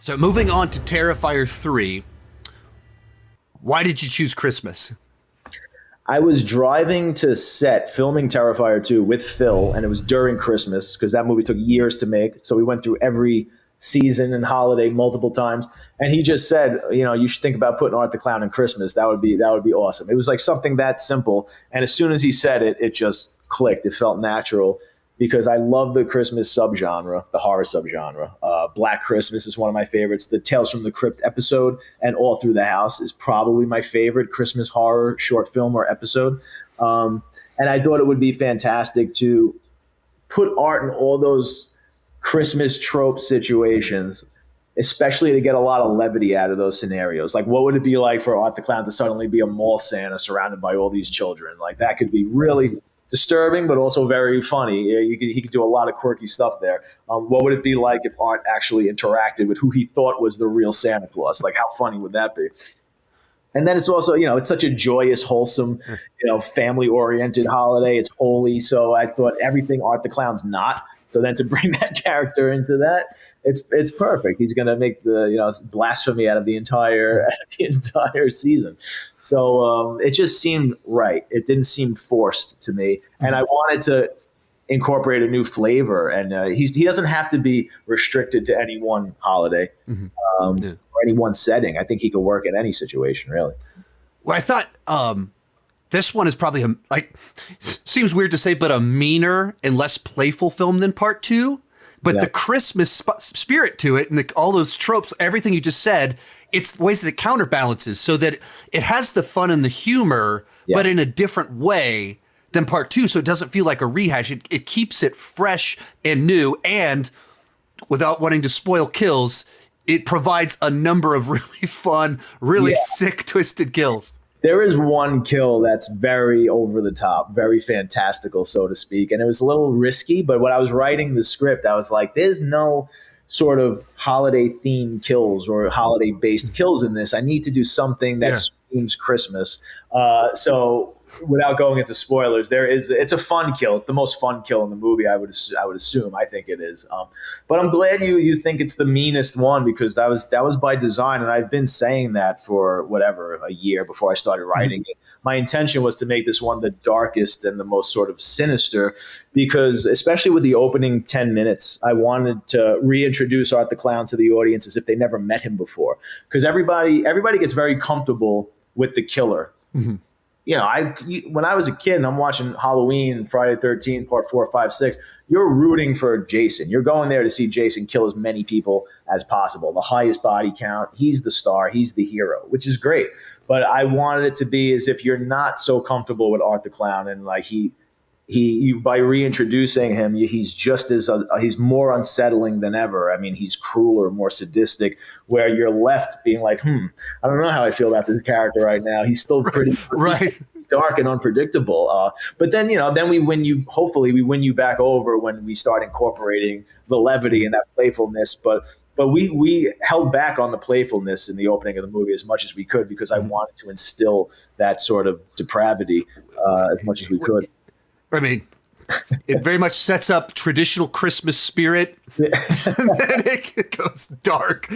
So moving on to Terrifier 3, why did you choose Christmas? I was driving to set filming Terrifier 2 with Phil, and it was during Christmas because that movie took years to make. So we went through every season and holiday multiple times. And he just said, you should think about putting Art the Clown in Christmas. That would be awesome. It was like something that simple. And as soon as he said it, it just clicked. It felt natural because I love the Christmas subgenre, the horror subgenre. Black Christmas is one of my favorites. The Tales from the Crypt episode and All Through the House is probably my favorite Christmas horror short film or episode. And I thought it would be fantastic to put Art in all those Christmas trope situations, especially to get a lot of levity out of those scenarios. Like, what would it be like for Art the Clown to suddenly be a mall Santa surrounded by all these children? Like, that could be really disturbing, but also very funny. He could do a lot of quirky stuff there. What would it be like if Art actually interacted with who he thought was the real Santa Claus? Like, how funny would that be? And then it's also, it's such a joyous, wholesome, family-oriented holiday. It's holy. So I thought everything Art the Clown's not. So then to bring that character into that, it's perfect. He's going to make the blasphemy out of the entire season. So it just seemed right. It didn't seem forced to me, and I wanted to incorporate a new flavor. And he doesn't have to be restricted to any one holiday or any one setting. I think he could work in any situation, really. Well, I thought this one is probably seems weird to say, but a meaner and less playful film than part 2. But the Christmas spirit to it and all those tropes, everything you just said, it's ways that it counterbalances so that it has the fun and the humor, but in a different way than part 2. So it doesn't feel like a rehash. It keeps it fresh and new. And without wanting to spoil kills, it provides a number of really fun, really sick, twisted kills. There is one kill that's very over the top, very fantastical, so to speak. And it was a little risky, but when I was writing the script, I was like, there's no sort of holiday themed kills or holiday based kills in this. I need to do something that screams Christmas. So without going into spoilers, it's a fun kill. It's the most fun kill in the movie, I would assume. I think it is. But I'm glad you think it's the meanest one, because that was by design, and I've been saying that for a year before I started writing it. My intention was to make this one the darkest and the most sort of sinister, because especially with the opening 10 minutes, I wanted to reintroduce Art the Clown to the audience as if they never met him before, because everybody gets very comfortable with the killer. Mm-hmm. When I was a kid and I'm watching Halloween, Friday the 13th, part 4, 5, 6, you're rooting for Jason. You're going there to see Jason kill as many people as possible. The highest body count. He's the star. He's the hero, which is great. But I wanted it to be as if you're not so comfortable with Art the Clown, and like he by reintroducing him, he's more unsettling than ever. I mean, he's crueler, more sadistic, where you're left being like, I don't know how I feel about this character right now. He's still pretty dark and unpredictable. But then, we win you back over when we start incorporating the levity and that playfulness. But we held back on the playfulness in the opening of the movie as much as we could, because I wanted to instill that sort of depravity as much as we could. I mean, it very much sets up traditional Christmas spirit, and then it goes dark